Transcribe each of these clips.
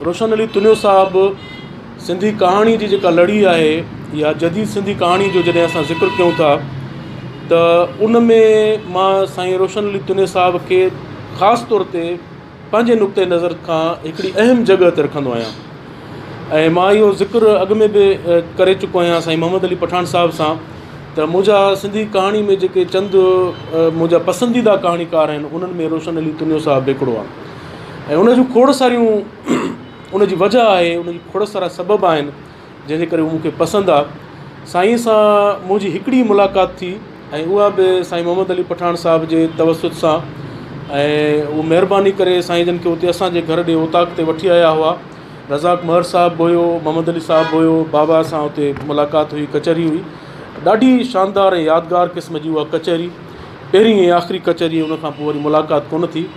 रोशन अली तुनियो साहब सिंधी कहाणी जी जेका लड़ी आहे या जदीद सिंधी कहाणी जो जॾहिं असां ज़िक्र कयूं था त उन में मां साईं रोशन अली तुनियो साहब खे ख़ासि तौर ते पंहिंजे नुक़्ते नज़र खां हिकिड़ी अहम जॻह ते रखंदो आहियां। ऐं मां इहो ज़िक्र अॻु में बि करे चुको आहियां साईं मोहम्मद अली पठान साहब सां त मुंहिंजा सिंधी कहाणी में जेके चंद मुंहिंजा पसंदीदा कहाणीकार आहिनि उन्हनि में रोशन अली तुनियो साहब हिकिड़ो आहे। ऐं उन जूं खोड़ सारियूं उन जी वजह आहे, उन जी खोड़ सारा सबब आहिनि जंहिंजे करे उहो मूंखे पसंदि आहे। साईं सां मुंहिंजी हिकिड़ी मुलाक़ात थी ऐं उहा बि साईं मोहम्मद अली पठान साहब जे तवसुत सां। ऐं उहो महिरबानी करे साईं जन खे उते असांजे घर ॾे उताक ते वठी आया हुआ। रज़ाक महर साहब बि हुयो, मोहम्मद अली साहब बि हुयो, बाबा सां उते मुलाक़ात हुई, कचहरी हुई। ॾाढी शानदार ऐं यादगार क़िस्म जी उहा कचहरी, पहिरीं ऐं आख़िरी कचहरी, उन खां पोइ वरी मुलाक़ात कोन थी।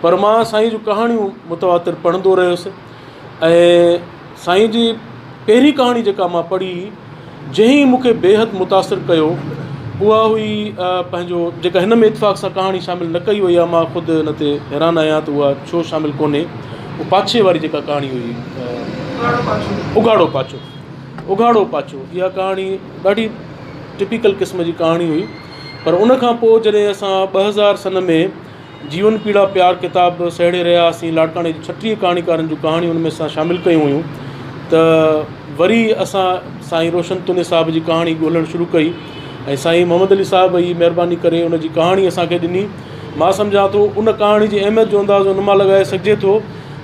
पर मां साईं जूं कहाणियूं मुतवातिर पढ़ंदो रहियुसि ऐं साईं जी पहिरीं कहाणी जेका मां पढ़ी जंहिं मूंखे बेहद मुतासिर कयो उहा हुई पंहिंजो जेका हिन में इतफ़ाक़ सां कहाणी शामिलु न कई वई आहे, मां ख़ुदि हिन ते हैरान आहियां त उहा छो शामिलु कोन्हे। उहा पाछे वारी जेका कहाणी हुई उघाड़ो पाछो, उघाड़ो पाछो, इहा कहाणी ॾाढी टिपिकल क़िस्म जी कहाणी हुई। पर उन खां पोइ जॾहिं असां 2000 सन में जीवन पीड़ा प्यार किताब सहेड़े रहियासीं, लाड़काणे जी 36 कहाणीकारनि जूं कहाणियूं उन में असां शामिलु कयूं हुयूं, त वरी असां साईं रोशन तुनियो साहब जी कहाणी ॻोल्हणु शुरू कई ऐं साईं मोहम्मद अली साहब जी महिरबानी करे उन जी कहाणी असांखे ॾिनी। मां सम्झां थो उन कहाणी जी अहमियत जो अंदाज़ो उन मां लॻाए सघिजे थो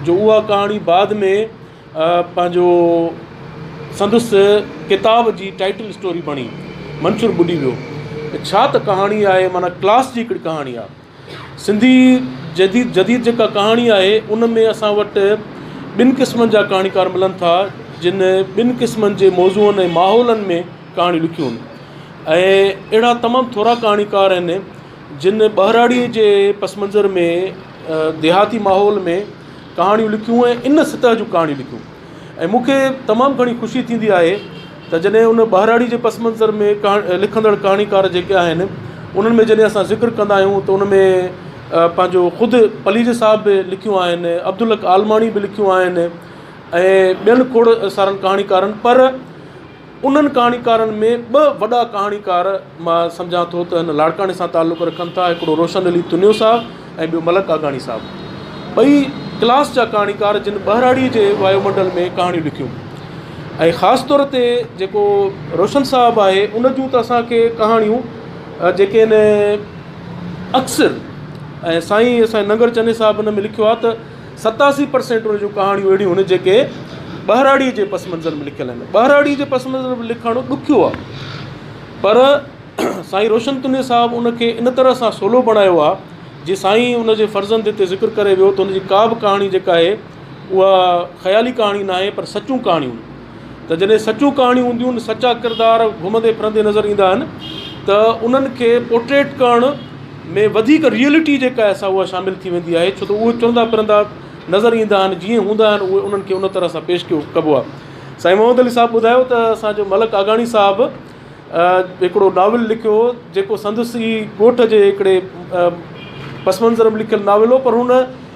जो उहा कहाणी बाद में पंहिंजो संदसि किताब जी टाइटल स्टोरी बणी, मंशूर ॿुधी वियो। छा त कहाणी आहे, माना क्लास जी हिकिड़ी कहाणी आहे। सिंधी जदीद जेका कहाणी आहे उन में असां वटि ॿिनि क़िस्मनि जा कहाणीकार मिलनि था जिन ॿिनि क़िस्मनि जे मौज़ूअनि ऐं माहौलनि में कहाणियूं लिखियूं आहिनि। ऐं अहिड़ा तमामु थोरा कहाणीकार आहिनि जिन ॿहिराड़ीअ जे पस मंज़र में देहाती माहौल में कहाणियूं लिखियूं ऐं इन सतह जूं कहाणियूं लिखियूं। ऐं मूंखे तमामु घणी ख़ुशी थींदी आहे त जॾहिं उन ॿहिराड़ी जे पस मंज़र में लिखंदड़ कहाणीकार जेके आहिनि उन्हनि में जॾहिं असां ज़िक्र कंदा आहियूं त उन में पंहिंजो ख़ुदि पलीज साहब बि लिखियूं आहिनि, अब्दुल हक आलमाणी बि लिखियूं आहिनि ऐं ॿियनि खोड़ सारनि कहाणीकारनि। पर उन्हनि कहाणीकारनि में 2 वॾा कहाणीकार मां सम्झां थो त हिन लाड़काणे सां ताल्लुक़ु रखनि था। हिकिड़ो रोशन अली तुनियो साहब ऐं ॿियो मलक आगाणी साहब, ॿई क्लास जा कहाणीकार जिन ॿहिराड़ीअ जे वायुमंडल में कहाणियूं लिखियूं। ऐं ख़ासि तौर ते जेको रोशन साहब आहे उन जूं त असांखे कहाणियूं जेके आहिनि अक्सर, ऐं साईं असांजे नगर चने साहब हिन में लिखियो आहे त 87% उन जूं कहाणियूं अहिड़ियूं आहिनि जेके ॿहिराड़ीअ जे पस मंज़र में लिखियल आहिनि। ॿहिराड़ीअ जे पस मंज़र में लिखणु ॾुखियो आहे, पर साईं रोशन तुनियो साहब उनखे इन तरह सां सोलो बणायो आहे जीअं साईं उन जे फ़र्ज़नि ते ज़िक्र करे वियो त उनजी का बि कहाणी जेका आहे उहा ख़याली कहाणी न आहे पर सचूं कहाणियूं। त जॾहिं सचूं कहाणियूं हूंदियूं आहिनि, सचा किरदार घुमंदे फिरंदे नज़र ईंदा आहिनि त उन्हनि खे पोर्ट्रेट करण में वधीक रियलिटी जेका आहे असां उहा शामिलु थी वेंदी आहे, छो त उहे चवंदा फिरंदा नज़र ईंदा आहिनि, जीअं हूंदा आहिनि उहे उन्हनि खे उन तरह सां पेश कबो आहे। साईं मोहम्मद अली साहब ॿुधायो त असांजो मलक आगाणी साहब हिकिड़ो नाविल लिखियो जेको संदसि ई ॻोठ जे हिकिड़े पस मंज़र में लिखियलु नाविल हो, पर हुन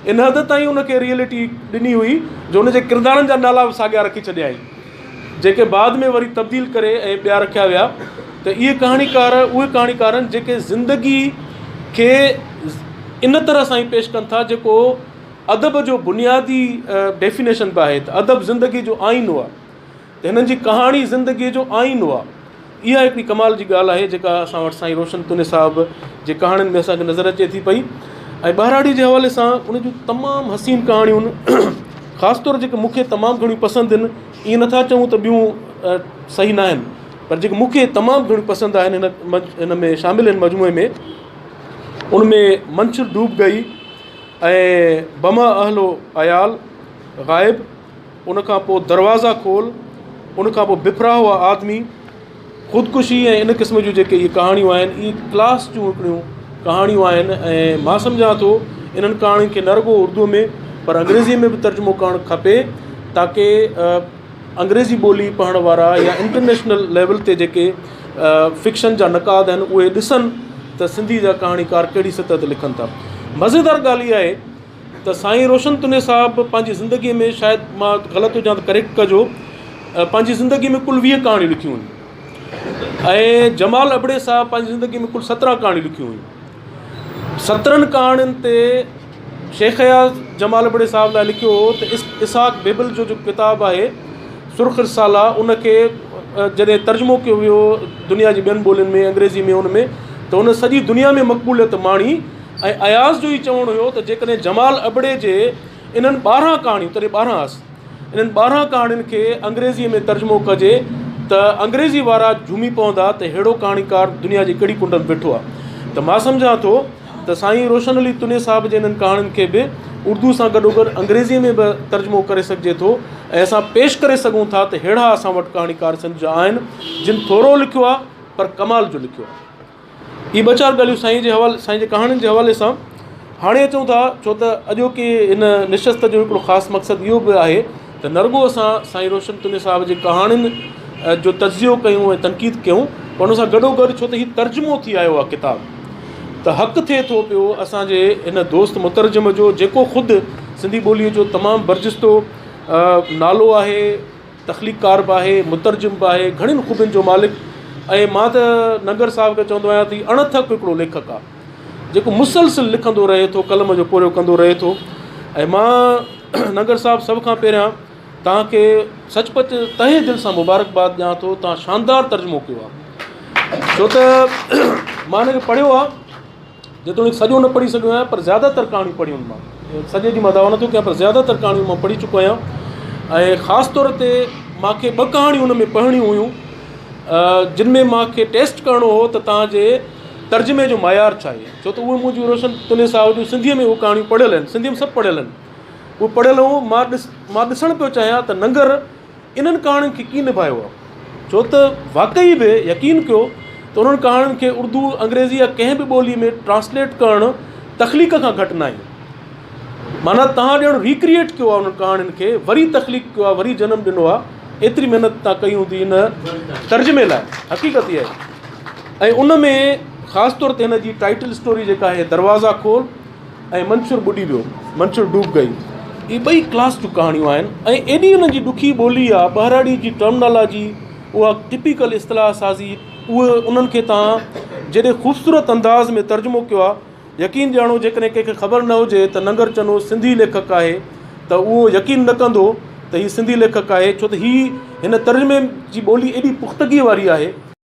इन हद ताईं उनखे रियलिटी ॾिनी हुई जो उनजे किरदारनि जा नाला बि साॻिया रखी छॾिया जेके बाद में वरी तब्दील करे ऐं ॿिया रखिया विया। त इहे कहाणीकार उहे कहाणीकार आहिनि जेके ज़िंदगी खे इन तरह सां ई पेश कनि था जेको अदब जो बुनियादी डेफिनेशन बि आहे त अदब ज़िंदगी जो आईनो आहे। त हिननि जी कहाणी ज़िंदगीअ जो आईनो आहे। इहा हिकिड़ी कमाल जी ॻाल्हि आहे जेका असां वटि साईं रोशन तुनियो साहब जे कहाणियुनि में असांखे नज़र अचे थी पई। ऐं ॿहिराड़ी जे हवाले सां उन जूं तमामु हसीन कहाणियूं आहिनि, ख़ासि तौर जेके मूंखे तमामु घणियूं पसंदि आहिनि। ईअं नथा चऊं त ॿियूं सही न आहिनि, पर जेके मूंखे तमामु घणियूं पसंदि आहिनि हिन में शामिलु आहिनि मजमूए में, उनमें मंशूर डूब गई ऐं बमा अहलो अयाल ग़ाइब, उन खां पोइ दरवाज़ा खोल, उन खां पोइ बिखरा हुआ आदमी, ख़ुदकुशी ऐं इन क़िस्म जूं जेके इहे कहाणियूं आहिनि इहे क्लास जूं हिकिड़ियूं कहाणियूं आहिनि। ऐं मां सम्झां थो इन्हनि कहाणियुनि खे न रुॻो उर्दू में पर अंग्रेज़ीअ में बि तर्जुमो करणु खपे ताकी अंग्रेज़ी ॿोली पढ़ण वारा या इंटरनेशनल लेवल ते जेके फिक्शन जा नक़ाद आहिनि उहे ॾिसनि त सिंधी जा कहाणीकार कहिड़ी सतह ते लिखनि था। मज़ेदार ॻाल्हि इहा आहे त त साईं रोशन तुने साहब पंहिंजी ज़िंदगीअ में, शायदि मां ग़लति हुजां त करेक्ट कजो, पंहिंजी ज़िंदगी में कुल 20 कहाणियूं लिखियूं आहिनि ऐं जमाल अबड़े साहब पंहिंजी ज़िंदगी में कुल 17 कहाणियूं लिखियूं हुयूं। 17 कहाणियुनि ते शेख अयाज़ जमाल अबड़े साहब लाइ लिखियो हो त इसहाक़ बेबल जो किताबु आहे सुर्ख़ रिसाला, उनखे जॾहिं तर्जुमो कयो वियो दुनिया जी ॿियनि ॿोलियुनि में, अंग्रेज़ी में, उन में त उन सॼी दुनिया में मक़बूलियत माणी। ऐं अयाज़ जो ई चवणु हुयो त जेकॾहिं जमाल अबड़े जे इन्हनि 12 कहाणियूं, तॾहिं 12 हुअसि, इन्हनि 12 कहाणियुनि खे अंग्रेज़ीअ में तर्जुमो कजे त अंग्रेज़ी वारा झूमी पवंदा त अहिड़ो कहाणीकार दुनिया जी कहिड़ी कुंड में वेठो आहे। त मां सम्झां थो त साईं रोशन अली तुने साहब जे इन्हनि कहाणियुनि खे बि उर्दू सां गॾोगॾु अंग्रेज़ीअ में बि तर्जुमो करे सघिजे थो ऐं असां पेश करे सघूं था त अहिड़ा असां वटि कहाणीकार सिंध जा आहिनि जिन थोरो लिखियो आहे पर कमाल जो लिखियो आहे। इहे 2-4 ॻाल्हियूं साईं जे हवाले, साईं जे कहाणियुनि जे हवाले सां हाणे अचूं था, छो त अॼोकी हिन निशस्त जो हिकिड़ो ख़ासि मक़सदु इहो बि आहे त न रुॻो असां साईं रोशन तुने साहब जी कहाणियुनि जो तज़ियो कयूं ऐं तनक़ीद कयूं, पर हुन सां गॾोगॾु छो त हीउ तर्जुमो थी आयो आहे किताबु, त हक़ु थिए थो पियो असांजे इन दोस्त मुतरजम जो जेको ख़ुदि सिंधी ॿोलीअ जो तमामु बर्जिस्तो नालो आहे, तख़लीक़कार बि आहे, मुतरजम बि आहे, घणियुनि ख़ूबियुनि जो मालिक। ऐं मां त नंगर साहब खे चवंदो आहियां त अणथक हिकिड़ो लेखक आहे जेको मुसलसिल लिखंदो रहे थो, कलम जो पूरो कंदो रहे थो। ऐं मां नंगर साहब सभ खां पहिरियां तव्हांखे सचपच तहे दिलि सां मुबारकबाद ॾियां थो, तव्हां शानदार तर्जुमो कयो आहे। छो त मां हिनखे पढ़ियो आहे, जेतोणीकि सॼो न पढ़ी सघियो आहियां पर ज़्यादातर कहाणियूं पढ़ियूं आहिनि, मां सॼे जी मां दावा नथो कयां पर ज़्यादातर कहाणियूं मां पढ़ी चुको आहियां। ऐं ख़ासि तौर ते मूंखे 2 कहाणियूं हुन में पढ़णियूं हुयूं जिन में मूंखे टेस्ट करिणो हो त तव्हांजे तर्जुमे जो मयार छा आहे, छो त उहे मुंहिंजूं रोशन तुने साहब जूं सिंधीअ में उहे कहाणियूं पढ़ियल आहिनि, सिंधीअ में सभु पढ़ियल आहिनि, उहे पढ़ियल हुओ। मां ॾिसणु पियो चाहियां त नंगर इन्हनि कहाणियुनि खे कीअं निभायो आहे, छो त वाक़ई बि यकीन कयो त उन्हनि कहाणियुनि खे उर्दू, अंग्रेज़ी या कंहिं बि ॿोली में ट्रांसलेट करणु तख़लीक़ खां घटि न आहे। माना तव्हां ॼण रिक्रिएट कयो आहे उन्हनि कहाणियुनि खे, वरी तख़लीक़ कयो आहे, वरी जनमु ॾिनो आहे, एतिरी महिनत तव्हां कई हूंदी इन तर्जुमे लाइ, हक़ीक़त इहा आहे। ऐं उन में ख़ासि तौर ते हिन जी टाइटल स्टोरी जेका आहे दरवाज़ा खोल ऐं मंशूर ॿुॾी वियो, मंशूर डूब गई, इहे 2 क्लास जूं कहाणियूं आहिनि। ऐं एॾी हुन जी ॾुखी ॿोली आहे, ॿाहिराड़ी जी टर्मिनोलॉजी, उहा टिपिकल इस्तिलाह साज़ी, उहे उन्हनि खे तव्हां जॾहिं ख़ूबसूरत अंदाज़ में तर्जुमो कयो आहे, यकीन ॼाणो जेकॾहिं कंहिंखे ख़बर न हुजे त नंगर चनो सिंधी लेखक आहे त उहो यकीन न कंदो त हीउ सिंधी लेखक आहे, छो त हीउ हिन तर्जुमे जी ॿोली एॾी पुख़्तगीअ वारी आहे